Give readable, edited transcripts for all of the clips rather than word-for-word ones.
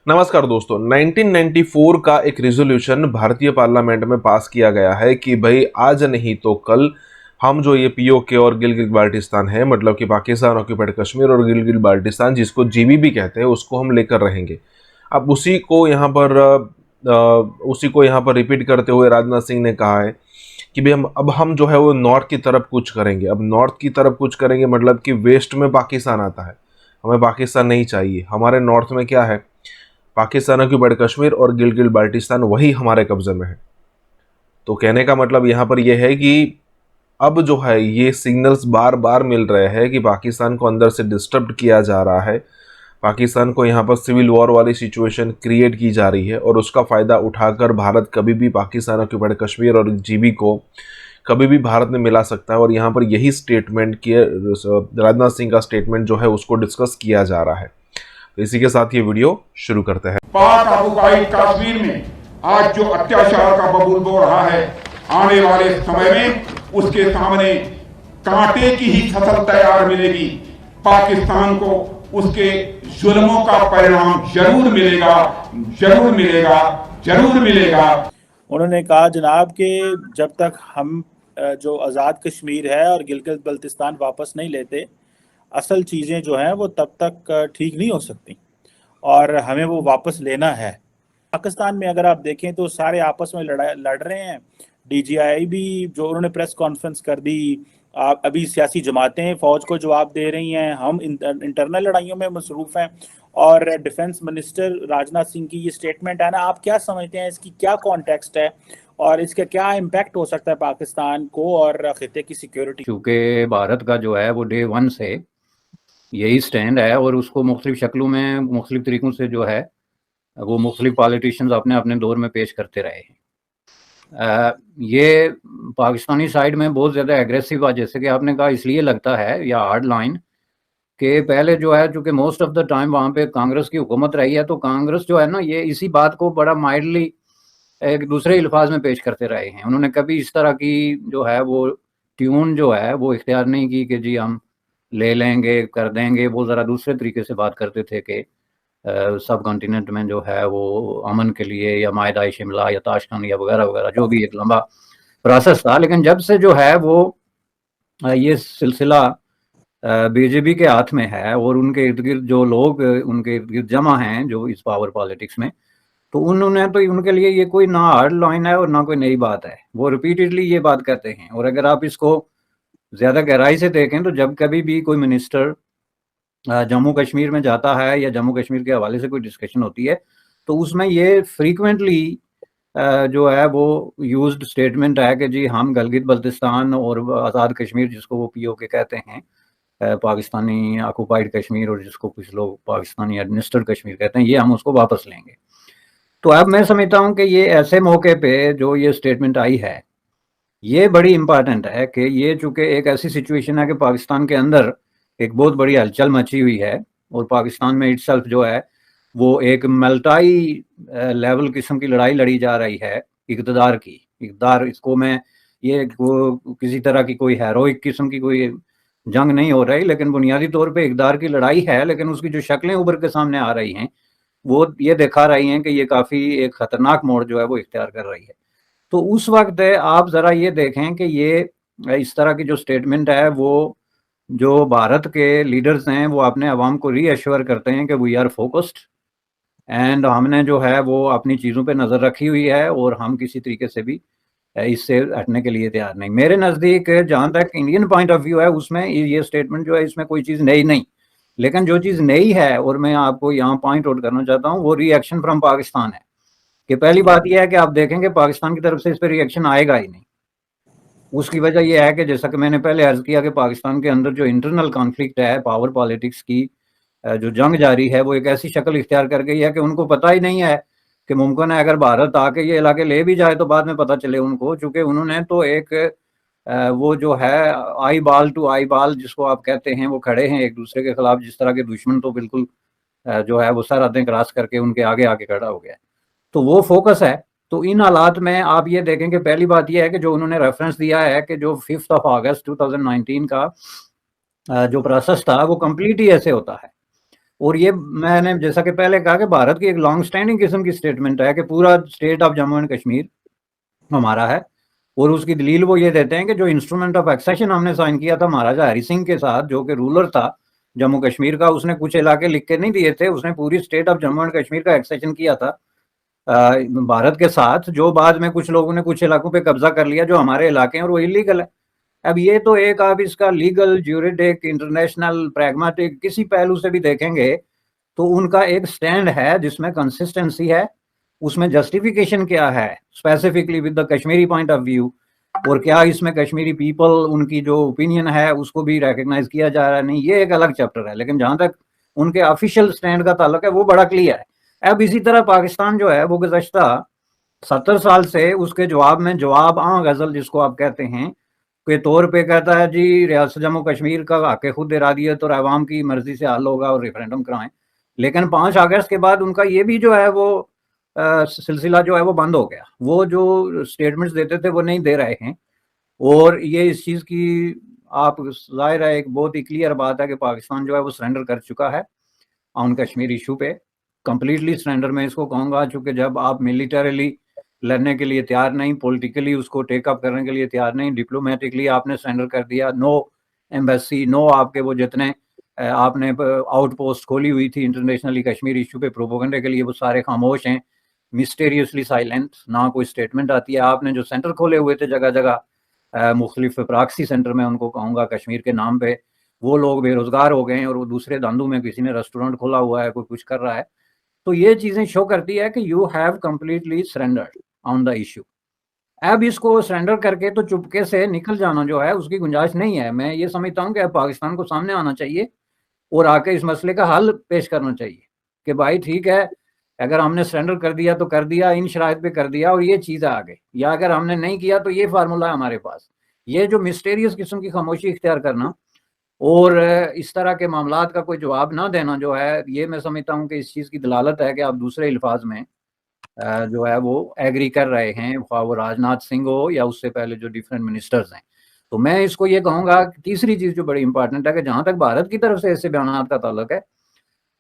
नमस्कार दोस्तों। 1994 का एक रिजोल्यूशन भारतीय पार्लियामेंट में पास किया गया है कि भाई आज नहीं तो कल हम जो ये पीओके और गिलगित बाल्टिस्तान है, मतलब कि पाकिस्तान ऑक्यूपाइड कश्मीर और गिलगित बाल्टिस्तान जिसको जीबीबी कहते हैं, उसको हम लेकर रहेंगे। अब उसी को यहाँ पर रिपीट करते हुए राजनाथ सिंह ने कहा है कि भाई हम जो है वो नॉर्थ की तरफ कुछ करेंगे। अब नॉर्थ की तरफ कुछ करेंगे मतलब कि वेस्ट में पाकिस्तान आता है, हमें पाकिस्तान नहीं चाहिए। हमारे नॉर्थ में क्या है, पाकिस्तान ऑक्यूपाइड कश्मीर और गिलगित बाल्टिस्तान वही हमारे कब्जे में है। तो कहने का मतलब यहाँ पर यह है कि अब जो है ये सिग्नल्स बार बार मिल रहे हैं कि पाकिस्तान को अंदर से डिस्टर्ब किया जा रहा है, पाकिस्तान को यहाँ पर सिविल वॉर वाली सिचुएशन क्रिएट की जा रही है और उसका फ़ायदा उठाकर भारत कभी भी पाकिस्तान ऑक्यूपाइड कश्मीर और जीबी को कभी भी भारत में मिला सकता है। और यहाँ पर यही स्टेटमेंट किए राजनाथ सिंह का स्टेटमेंट जो है उसको डिस्कस किया जा रहा है। तो इसी के साथ ये वीडियो शुरू करते हैं। पाक ऑक्युपाइड कश्मीर में आज जो अत्याचार का बबूल बो रहा है, आने वाले समय में उसके सामने कांटे की ही फसल तैयार मिलेगी। पाकिस्तान को उसके जुल्मों का परिणाम जरूर मिलेगा, जरूर मिलेगा, जरूर मिलेगा। उन्होंने कहा जनाब कि जब तक हम जो आज़ाद कश्मीर है और गिलगित बल्तिस्तान वापस नहीं लेते, असल चीज़ें जो हैं वो तब तक ठीक नहीं हो सकती और हमें वो वापस लेना है। पाकिस्तान में अगर आप देखें तो सारे आपस में लड़ रहे हैं। डीजीआई भी जो उन्होंने प्रेस कॉन्फ्रेंस कर दी, अभी सियासी जमातें फ़ौज को जवाब दे रही हैं, हम इंटरनल लड़ाइयों में मसरूफ़ हैं। और डिफेंस मिनिस्टर राजनाथ सिंह की ये स्टेटमेंट है ना, आप क्या समझते हैं, इसकी क्या कॉन्टेक्स्ट है और इसका क्या इम्पैक्ट हो सकता है पाकिस्तान को और खिते की सिक्योरिटी? क्योंकि भारत का जो है वो डे वन से यही स्टैंड है और उसको मुख्तलिफ शक्लों में मुख्तलिफ तरीक़ों से जो है वो मुख्तलिफ पॉलिटिशियंस अपने अपने दौर में पेश करते रहे हैं। ये पाकिस्तानी साइड में बहुत ज़्यादा एग्रेसिव है, जैसे कि आपने कहा, इसलिए लगता है या हार्ड लाइन कि पहले जो है चूँकि मोस्ट ऑफ द टाइम वहाँ पे कांग्रेस की हुकूमत रही है, तो कांग्रेस जो है ना ये इसी बात को बड़ा माइल्डली एक दूसरे अल्फाज में पेश करते रहे हैं। उन्होंने कभी इस तरह की जो है वो ट्यून जो है वो इख्तियार नहीं की कि जी हम ले लेंगे, कर देंगे। वो ज़रा दूसरे तरीके से बात करते थे कि सब कॉन्टिनेंट में जो है वो अमन के लिए या माहिदा शिमला या ताशकंद या वगैरह वगैरह, जो भी एक लंबा प्रोसेस था। लेकिन जब से जो है वो ये सिलसिला बीजेपी के हाथ में है और उनके इर्द गिर्द जो लोग उनके इर्द गिर्द जमा हैं जो इस पावर पॉलिटिक्स में, तो उन्होंने तो उनके लिए ये कोई ना हार्ड लाइन है और ना कोई नई बात है। वो रिपीटेडली ये बात कहते हैं। और अगर आप इसको ज़्यादा गहराई से देखें तो जब कभी भी कोई मिनिस्टर जम्मू कश्मीर में जाता है या जम्मू कश्मीर के हवाले से कोई डिस्कशन होती है, तो उसमें ये फ्रीक्वेंटली जो है वो यूज्ड स्टेटमेंट है कि जी हम गिलगित बल्तिस्तान और आज़ाद कश्मीर, जिसको वो पीओके कहते हैं, पाकिस्तानी ऑक्युपाइड कश्मीर, और जिसको कुछ लोग पाकिस्तानी एडमिनिस्ट्रेटेड कश्मीर कहते हैं, ये हम उसको वापस लेंगे। तो अब मैं समझता हूँ कि ये ऐसे मौके पे जो ये स्टेटमेंट आई है ये बड़ी इम्पॉर्टेंट है कि ये चूँकि एक ऐसी सिचुएशन है कि पाकिस्तान के अंदर एक बहुत बड़ी हलचल मची हुई है और पाकिस्तान में इटसेल्फ जो है वो एक मल्टाई लेवल किस्म की लड़ाई लड़ी जा रही है इक़्तिदार। इसको मैं ये वो किसी तरह की कोई हेरोइक किस्म की कोई जंग नहीं हो रही, लेकिन बुनियादी तौर पे इक़्तिदार की लड़ाई है। लेकिन उसकी जो शक्लें उभर के सामने आ रही हैं वो ये दिखा रही हैं कि ये काफ़ी एक ख़तरनाक मोड़ जो है वो इख्तियार कर रही है। तो उस वक्त आप ज़रा ये देखें कि ये इस तरह की जो स्टेटमेंट है वो जो भारत के लीडर्स हैं वो अपने अवाम को रीअश्योर करते हैं कि वी आर फोकस्ड एंड हमने जो है वो अपनी चीज़ों पे नज़र रखी हुई है और हम किसी तरीके से भी इससे हटने के लिए तैयार नहीं। मेरे नज़दीक जहाँ तक इंडियन पॉइंट ऑफ व्यू है उसमें ये स्टेटमेंट जो है इसमें कोई चीज़ नई नहीं, लेकिन जो चीज़ नई है और मैं आपको यहाँ पॉइंट आउट करना चाहता हूँ वो रिएक्शन फ्रॉम पाकिस्तान है। कि पहली बात यह है कि आप देखेंगे पाकिस्तान की तरफ से इस पर रिएक्शन आएगा ही नहीं। उसकी वजह यह है कि जैसा कि मैंने पहले अर्ज किया कि पाकिस्तान के अंदर जो इंटरनल कॉन्फ्लिक्ट है, पावर पॉलिटिक्स की जो जंग जारी है, वो एक ऐसी शक्ल इख्तियार कर गई है कि उनको पता ही नहीं है कि मुमकिन है अगर भारत आके ये इलाके ले भी जाए तो बाद में पता चले उनको, चूँकि उन्होंने तो एक वो जो है आई बाल टू आई बाल जिसको आप कहते हैं, वो खड़े हैं एक दूसरे के खिलाफ। जिस तरह के दुश्मन तो बिल्कुल जो है वो सरहदें क्रॉस करके उनके आगे आके खड़ा हो गया। तो वो फोकस है। तो इन हालात में आप ये देखें कि पहली बात यह है कि जो उन्होंने रेफरेंस दिया है कि जो 5 अगस्त 2019 का जो प्रोसेस था वो कंप्लीट ही ऐसे होता है। और ये मैंने जैसा कि पहले कहा कि भारत की एक लॉन्ग स्टैंडिंग किस्म की स्टेटमेंट है कि पूरा state of Jammu and Kashmir हमारा है। और उसकी दलील वो ये देते हैं कि जो इंस्ट्रूमेंट ऑफ एक्सेशन हमने साइन किया था महाराजा हरि सिंह के साथ, जो कि रूलर था जम्मू कश्मीर का, उसने कुछ इलाके लिख के नहीं दिए थे, उसने पूरी state of Jammu and Kashmir का एक्सेशन किया था भारत के साथ, जो बाद में कुछ लोगों ने कुछ इलाकों पे कब्जा कर लिया जो हमारे इलाके हैं, और वो इलीगल है। अब ये तो एक आप इसका लीगल, ज्यूरिडिक, इंटरनेशनल, प्रैग्मेटिक किसी पहलू से भी देखेंगे तो उनका एक स्टैंड है जिसमें कंसिस्टेंसी है, उसमें जस्टिफिकेशन क्या है specifically with the Kashmiri point of view, और क्या इसमें कश्मीरी पीपल उनकी जो ओपिनियन है उसको भी रिकग्नाइज किया जा रहा है, नहीं, ये एक अलग चैप्टर है। लेकिन जहां तक उनके ऑफिशियल स्टैंड का ताल्लुक है वो बड़ा क्लियर है। अब इसी तरह पाकिस्तान जो है वो गुज़श्ता 70 साल से उसके जवाब में जवाब गजल जिसको आप कहते हैं के तौर पे कहता है जी रियासत जम्मू कश्मीर का हक खुद इरादियत और अवाम की मर्जी से हल होगा और रेफरेंडम कराएं। लेकिन 5 अगस्त के बाद उनका ये भी जो है वो सिलसिला जो है वो बंद हो गया। वो जो स्टेटमेंट्स देते थे वो नहीं दे रहे हैं। और ये इस चीज़ की आप जाहिर है एक बहुत ही क्लियर बात है कि पाकिस्तान जो है वो सरेंडर कर चुका है ऑन कश्मीर इशू पे, कंप्लीटली सरेंडर मैं इसको कहूँगा। चूँकि जब आप मिलिटरीली लड़ने के लिए तैयार नहीं, पॉलिटिकली उसको टेकअप करने के लिए तैयार नहीं, डिप्लोमेटिकली आपने सरेंडर कर दिया, नो एम्बेसी, नो आपके वो जितने आपने आउटपोस्ट खोली हुई थी इंटरनेशनली कश्मीर इशू पे प्रोपोगंडे के लिए, वो सारे खामोश हैं, मिस्टीरियसली साइलेंट, ना कोई स्टेटमेंट आती है। आपने जो सेंटर खोले हुए थे जगह जगह मुख्तलिफ प्राक्सी सेंटर में उनको कहूँगा कश्मीर के नाम पे, वो लोग बेरोजगार हो गए हैं और वो दूसरे धंधों में किसी ने रेस्टोरेंट खोला हुआ है, कोई कुछ कर रहा है। तो ये चीज़ें शो करती है कि you have completely surrendered on the issue. अब इसको सरेंडर करके तो चुपके से निकल जाना जो है उसकी गुंजाइश नहीं है। मैं ये समझता हूँ कि अब पाकिस्तान को सामने आना चाहिए और आके इस मसले का हल पेश करना चाहिए कि भाई ठीक है, अगर हमने सरेंडर कर दिया तो कर दिया, इन शराइत पे कर दिया और ये चीज़ आ गई, या अगर हमने नहीं किया तो ये फार्मूला है हमारे पास। ये जो मिस्टीरियस किस्म की खामोशी इख्तियार करना और इस तरह के मामलात का कोई जवाब ना देना जो है, ये मैं समझता हूँ कि इस चीज़ की दलालत है कि आप दूसरे अल्फाज में जो है वो एग्री कर रहे हैं, वो राजनाथ सिंह हो या उससे पहले जो डिफरेंट मिनिस्टर्स हैं। तो मैं इसको ये कहूँगा कि तीसरी चीज़ जो बड़ी इंपॉर्टेंट है कि जहाँ तक भारत की तरफ से ऐसे बयान का ताल्लुक है,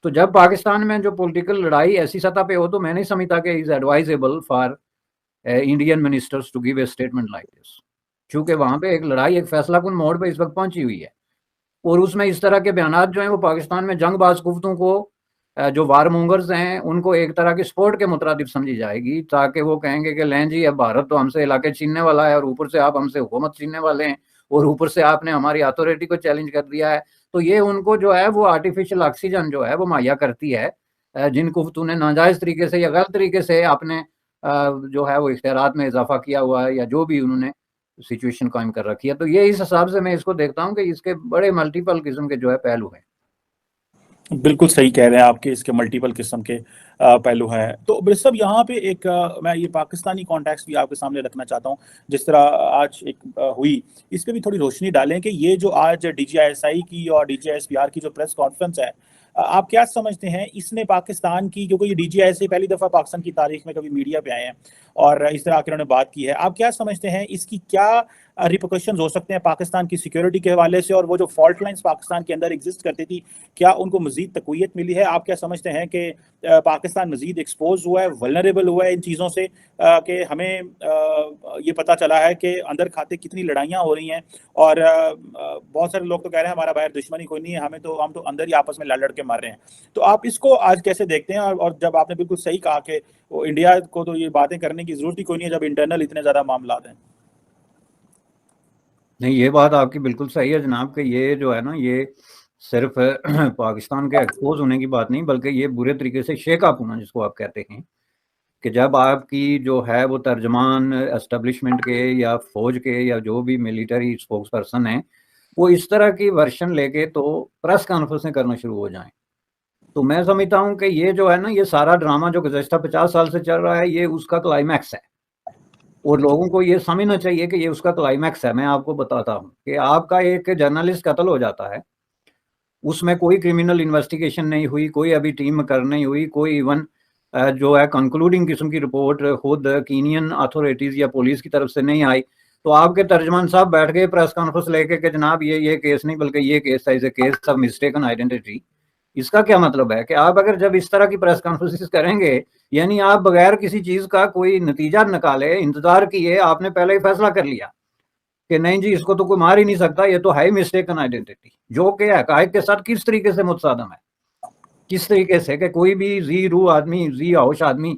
तो जब पाकिस्तान में जो पॉलिटिकल लड़ाई ऐसी सतह पे हो तो मैं नहीं समझता कि is advisable for Indian ministers to give a statement like this, क्योंकि वहाँ पे एक लड़ाई एक फैसला कुन मोड़ पे इस वक्त पहुंची हुई है और उसमें इस तरह के बयान जो हैं वो पाकिस्तान में जंगबाज कुफ्तों को जो वारमोंगर्स हैं उनको एक तरह की स्पोर्ट के मुतरादिफ समझी जाएगी, ताकि वो कहेंगे कि लें जी अब भारत तो हमसे इलाके छीनने वाला है और ऊपर से आप हमसे हुकूमत छीनने वाले हैं और ऊपर से आपने हमारी अथॉरिटी को चैलेंज कर दिया है। तो ये उनको जो है वो आर्टिफिशियल ऑक्सीजन जो है वो मुहैया करती है जिन कुफ्तों ने नाजायज़ तरीके से या गलत तरीके से आपने जो है वो इख्तियारात में इजाफा किया हुआ है या जो भी उन्होंने सिचुएशन कायम कर रखी है। तो ये इस हिसाब से मैं इसको देखता हूँ कि इसके बड़े मल्टीपल किस्म के जो है पहलू हैं। बिल्कुल सही कह रहे हैं आपके, इसके मल्टीपल किस्म के पहलू हैं। तो बिल साहब यहाँ पे एक मैं ये पाकिस्तानी कॉन्टेक्स्ट भी आपके सामने रखना चाहता हूँ, जिस तरह आज एक हुई, इस पे भी थोड़ी रोशनी डालें कि ये जो आज DGISI की और DGISPR की जो प्रेस कॉन्फ्रेंस है, आप क्या समझते हैं इसने पाकिस्तान की, क्योंकि ये DGISI पहली दफ़ा पाकिस्तान की तारीख में कभी मीडिया पे आए हैं और इस तरह आकर उन्होंने बात की है, आप क्या समझते हैं इसकी क्या रिपोकशंस हो सकते हैं पाकिस्तान की सिक्योरिटी के हवाले से, और वो जो फॉल्ट लाइन्स पाकिस्तान के अंदर एग्जिस्ट करती थी क्या उनको मजीद तक़वियत मिली है? आप क्या समझते हैं कि पाकिस्तान मजीद एक्सपोज हुआ है, वल्नरेबल हुआ है इन चीज़ों से, कि हमें ये पता चला है कि अंदर खाते कितनी लड़ाइयाँ हो रही हैं और बहुत सारे लोग तो कह रहे हैं हमारा बाहर दुश्मनी कोई नहीं है, हम तो अंदर ही आपस में लड़ के मार रहे हैं। तो आप इसको आज कैसे देखते हैं? और जब आपने बिल्कुल सही कहा कि वो इंडिया को तो ये बातें करने की जरूरत ही कोई नहीं है जब इंटरनल इतने ज़्यादा मामला हैं। नहीं, ये बात आपकी बिल्कुल सही है जनाब कि ये जो है ना, ये सिर्फ पाकिस्तान के एक्सपोज होने की बात नहीं, बल्कि ये बुरे तरीके से शेकअप होना जिसको आप कहते हैं कि जब आपकी जो है वो तर्जमान एस्टेब्लिशमेंट के या फौज के या जो भी मिलिट्री स्पोक्स पर्सन है वो इस तरह की वर्शन लेके तो प्रेस कॉन्फ्रेंसें करना शुरू हो जाएं, तो मैं समझता हूँ कि ये जो है ना, ये सारा ड्रामा जो गुज़श्ता 50 साल से चल रहा है ये उसका क्लाइमैक्स है और लोगों को ये समझना चाहिए कि ये उसका क्लाइमैक्स है। मैं आपको बताता हूँ कि आपका एक जर्नलिस्ट कत्ल हो जाता है, उसमें कोई क्रिमिनल इन्वेस्टिगेशन नहीं हुई, कोई अभी टीम कर नहीं हुई, कोई इवन जो है कंक्लूडिंग किस्म की रिपोर्ट खुद कीनियन अथॉरिटीज़ या पुलिस की तरफ से नहीं आई, तो आपके तर्जमान साहब बैठ गए प्रेस कॉन्फ्रेंस लेके कि जनाब ये केस नहीं बल्कि ये केस था, इसे केस ऑफ मिस्टेकन आइडेंटिटी, इसका क्या मतलब है कि आप अगर जब इस तरह की प्रेस कॉन्फ्रेंसेस करेंगे, यानी आप बगैर किसी चीज का कोई नतीजा निकाले, इंतजार किए, आपने पहले ही फैसला कर लिया कि नहीं जी इसको तो कोई मार ही नहीं सकता, ये तो है मिस्टेकन आइडेंटिटी, जो कि हकायक के साथ किस तरीके से मुतसादम है। किस तरीके से कि कोई भी जी रूह आदमी, जी होश आदमी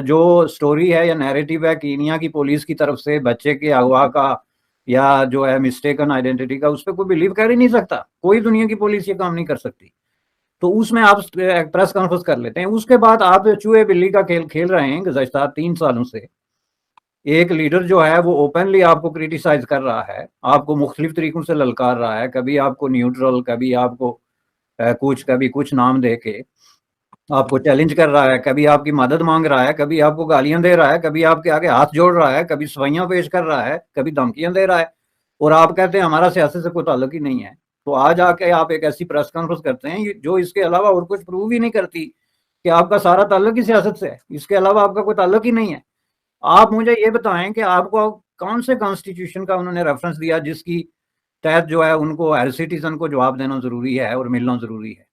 जो स्टोरी है या नैरेटिव है कीनिया की पुलिस की तरफ से बच्चे के अगवा का या जो है मिस्टेकन आइडेंटिटी का, उस पर कोई बिलीव कर ही नहीं सकता। कोई दुनिया की पुलिस ये काम नहीं कर सकती। तो उसमें आप प्रेस कॉन्फ्रेंस कर लेते हैं, उसके बाद आप चूहे बिल्ली का खेल खेल रहे हैं गुज़श्ता 3 सालों से। एक लीडर जो है वो ओपनली आपको क्रिटिसाइज कर रहा है, आपको मुख्तलिफ तरीकों से ललकार रहा है, कभी आपको न्यूट्रल, कभी आपको कभी कुछ नाम दे के आपको चैलेंज कर रहा है, कभी आपकी मदद मांग रहा है, कभी आपको गालियां दे रहा है, कभी आपके आगे हाथ जोड़ रहा है, कभी सफाइयां पेश कर रहा है, कभी धमकियां दे रहा है, और आप कहते हैं हमारा सियासत से कोई ताल्लुक ही नहीं है। तो आज आके आप एक ऐसी प्रेस कॉन्फ्रेंस करते हैं जो इसके अलावा और कुछ प्रूव ही नहीं करती कि आपका सारा ताल्लुक ही सियासत से है, इसके अलावा आपका कोई ताल्लुक ही नहीं है। आप मुझे ये बताएं कि आपको कौन से कॉन्स्टिट्यूशन का उन्होंने रेफरेंस दिया जिसकी तहत जो है उनको एज सिटीजन को जवाब देना जरूरी है और मिलना जरूरी है।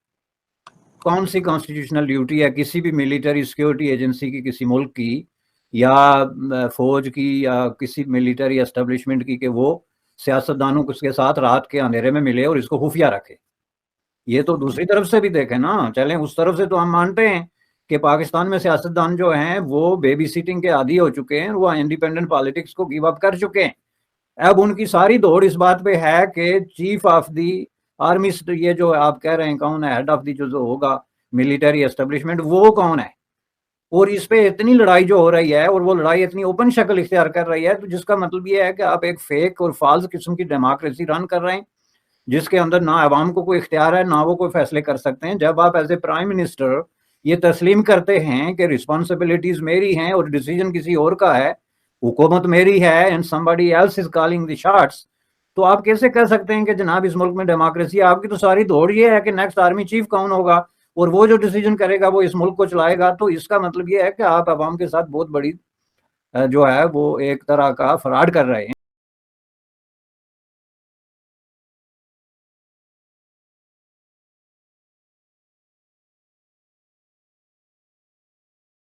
कौन सी कॉन्स्टिट्यूशनल ड्यूटी है किसी भी मिलिट्री सिक्योरिटी एजेंसी की, किसी मुल्क की या फौज की या किसी मिलिट्री एस्टेब्लिशमेंट की, कि वो सियासतदानों के साथ रात के अंधेरे में मिले और इसको खुफिया रखे। ये तो दूसरी तरफ से भी देखें ना, चलें उस तरफ से तो हम मानते हैं कि पाकिस्तान में सियासतदान जो हैं वो बेबी सिटिंग के आदी हो चुके हैं, वो इंडिपेंडेंट पॉलिटिक्स को गिव अप कर चुके हैं। अब उनकी सारी दौड़ इस बात पे है कि चीफ ऑफ दी आर्मी, ये जो आप कह रहे हैं कौन है हेड ऑफ दी जो होगा मिलिट्री एस्टेब्लिशमेंट, वो कौन है। और इस पे इतनी लड़ाई जो हो रही है और वो लड़ाई इतनी ओपन शक्ल इख्तियार कर रही है, तो जिसका मतलब ये है कि आप एक फेक और फाल्स किस्म की डेमोक्रेसी रन कर रहे हैं जिसके अंदर ना अवाम को कोई इख्तियार है, ना वो कोई फैसले कर सकते हैं। जब आप एज ए प्राइम मिनिस्टर ये तस्लीम करते हैं कि रिस्पॉन्सिबिलिटीज मेरी हैं और डिसीजन किसी और का है, हुकूमत मेरी है and somebody else is calling the shots, तो आप कैसे कह सकते हैं कि जनाब इस मुल्क में डेमोक्रेसी। आपकी तो सारी दौड़ ये है कि नेक्स्ट आर्मी चीफ कौन होगा और वो जो डिसीजन करेगा वो इस मुल्क को चलाएगा। तो इसका मतलब ये है कि आप अवाम के साथ बहुत बड़ी जो है वो एक तरह का फ्रॉड कर रहे हैं।